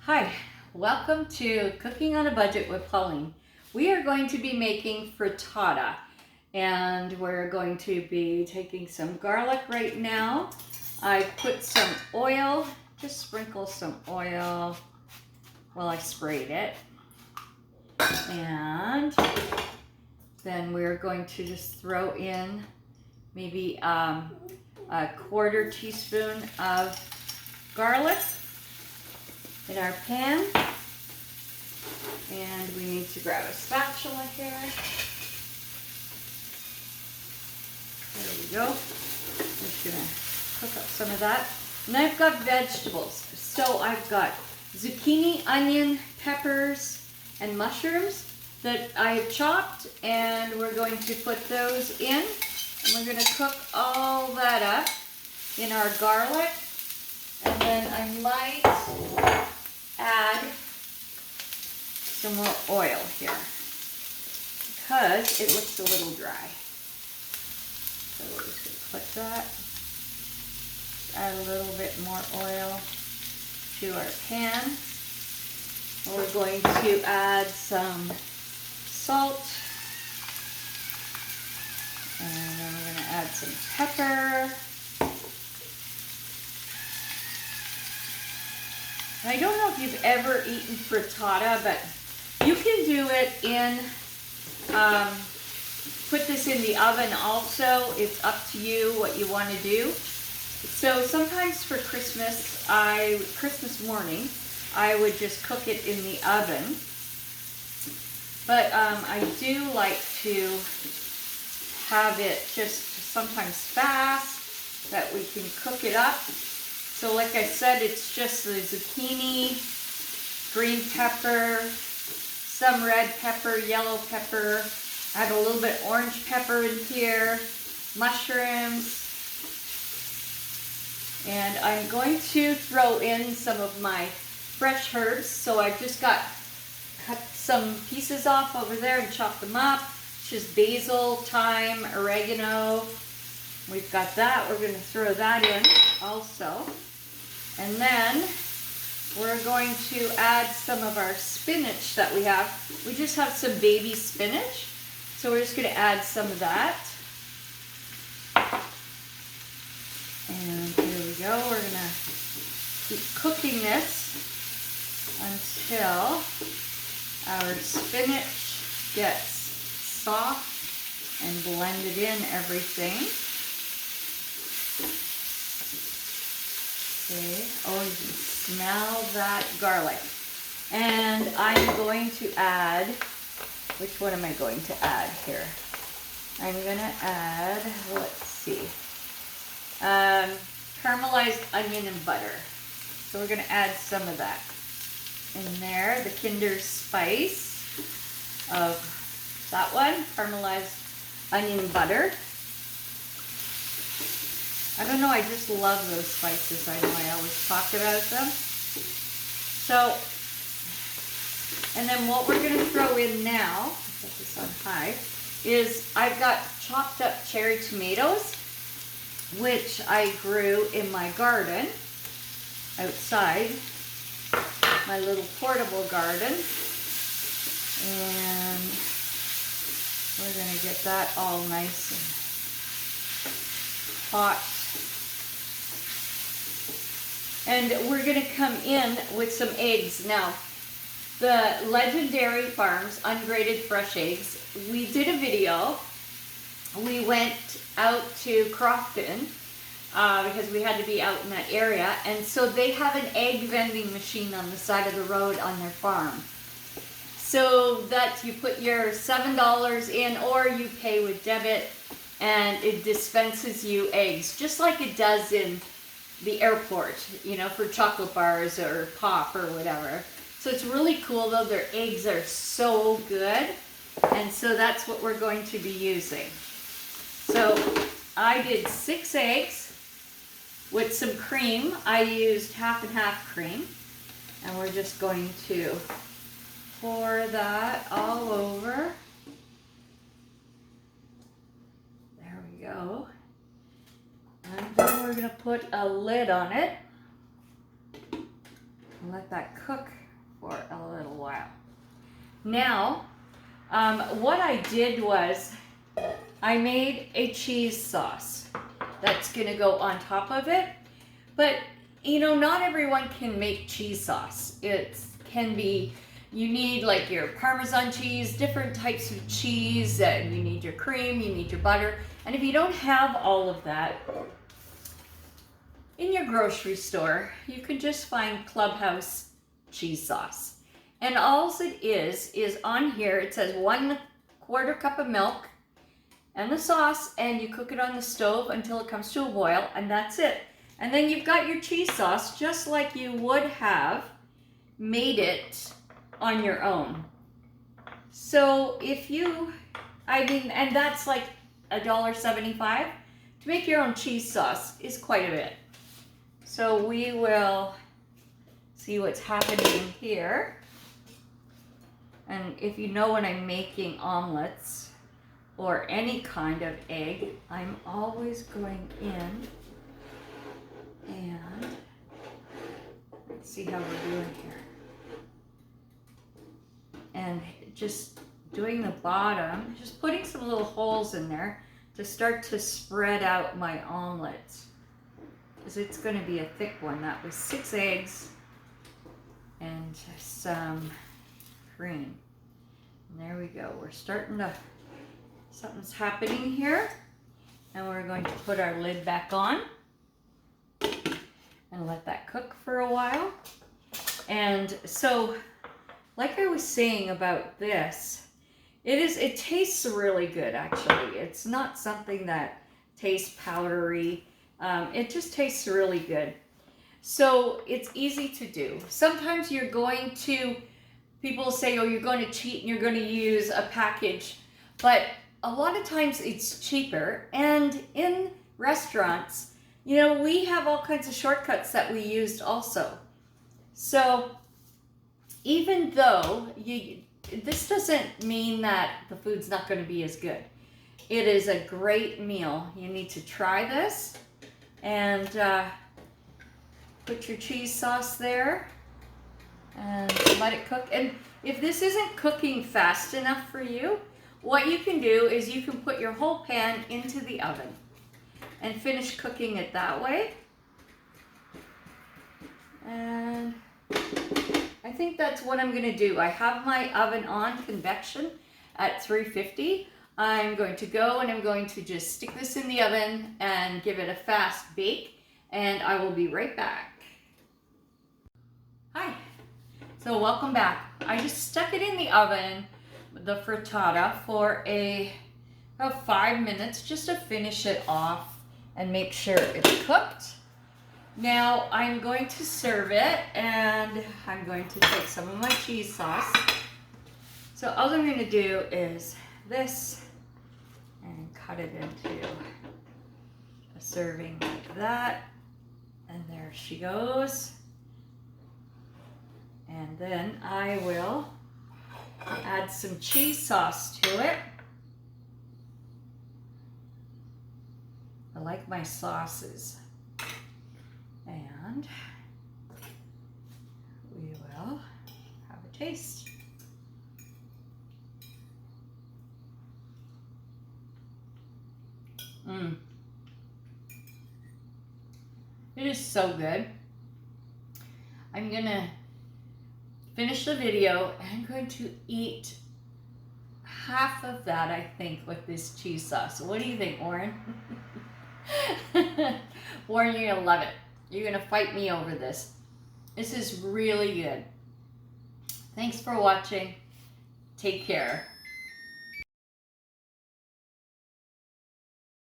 Hi, welcome to Cooking on a Budget with Pauline. We are going to be making frittata, and we're going to be taking some garlic right now. I put some oil, just sprinkle some oil. Well, I sprayed it. And then we're going to just throw in maybe a quarter teaspoon of garlic in our pan. And we need to grab a spatula here. There we go. I'm just gonna cook up some of that. And I've got vegetables. So I've got zucchini, onion, peppers, and mushrooms that I have chopped, and we're going to put those in. And we're gonna cook all that up in our garlic. And then I might add some more oil here because it looks a little dry. So we're just going to put that, add a little bit more oil to our pan. We're going to add some salt, and then we're going to add some pepper. And I don't know if you've ever eaten frittata, but you can do it in, put this in the oven also. It's up to you what you want to do. So sometimes for Christmas, Christmas morning, I would just cook it in the oven. But I do like to have it just sometimes fast, that we can cook it up. So like I said, it's just the zucchini, green pepper, some red pepper, yellow pepper. I have a little bit orange pepper in here, mushrooms. And I'm going to throw in some of my fresh herbs. So I've just cut some pieces off over there and chopped them up. It's just basil, thyme, oregano. We've got that. We're going to throw that in also. And then we're going to add some of our spinach that we have. We just have some baby spinach. So we're just going to add some of that. And here we go. We're going to keep cooking this until our spinach gets soft and blended in everything. Okay. Oh, you can smell that garlic. And I'm going to add, which one am I going to add here? I'm going to add, let's see, caramelized onion and butter. So we're going to add some of that in there. The Kinder Spice of that one, caramelized onion and butter. I don't know, I just love those spices. I know I always talk about them. So, and then what we're going to throw in now, put this on high, is I've got chopped up cherry tomatoes, which I grew in my garden outside, my little portable garden. And we're going to get that all nice and hot. And we're going to come in with some eggs. Now, the Legendary Farms Ungraded Fresh Eggs, we did a video. We went out to Crofton because we had to be out in that area. And so they have an egg vending machine on the side of the road on their farm. So that you put your $7 in, or you pay with debit, and it dispenses you eggs, just like it does in the airport, you know, for chocolate bars or pop or whatever. So it's really cool though. Their eggs are so good. And so that's what we're going to be using. So I did 6 eggs with some cream. I used half and half cream. And we're just going to pour that all over. There we go. And then we're going to put a lid on it. and let that cook for a little while. Now, what I did was I made a cheese sauce that's gonna go on top of it. But, you know, not everyone can make cheese sauce. It can be, you need like your Parmesan cheese, different types of cheese, and you need your cream, you need your butter. And if you don't have all of that in your grocery store, you can just find Clubhouse cheese sauce. And all it is on here, it says 1/4 cup of milk and the sauce, and you cook it on the stove until it comes to a boil, and that's it. And then you've got your cheese sauce just like you would have made it on your own. So if you, and that's like $1.75. To make your own cheese sauce is quite a bit. So we will see what's happening here. And if you know when I'm making omelets or any kind of egg, I'm always going in and let's see how we're doing here. And just doing the bottom, just putting some little holes in there to start to spread out my omelet. Because it's going to be a thick one. That was 6 eggs and some cream. And there we go. We're starting to, something's happening here. And we're going to put our lid back on and let that cook for a while. And so, like I was saying about this, it tastes really good actually. It's not something that tastes powdery. It just tastes really good. So it's easy to do. Sometimes you're going to, people say, oh, you're going to cheat and you're going to use a package. But a lot of times it's cheaper. And in restaurants, you know, we have all kinds of shortcuts that we used also. So even though this doesn't mean that the food's not going to be as good. It is a great meal. You need to try this and put your cheese sauce there and let it cook. And if this isn't cooking fast enough for you, what you can do is you can put your whole pan into the oven and finish cooking it that way. And I think that's what I'm going to do. I have my oven on convection at 350. I'm going to go and I'm going to just stick this in the oven and give it a fast bake, and I will be right back. Hi. So welcome back. I just stuck it in the oven, the frittata, for about 5 minutes just to finish it off and make sure it's cooked. Now I'm going to serve it, and I'm going to take some of my cheese sauce. So all I'm going to do is this and cut it into a serving like that. And there she goes. And then I will add some cheese sauce to it. I like my sauces. And we will have a taste. It is so good. I'm gonna finish the video and I'm going to eat half of that, I think, with this cheese sauce. What do you think, Warren? Warren, you're gonna love it. You're gonna fight me over this. This is really good. Thanks for watching. Take care.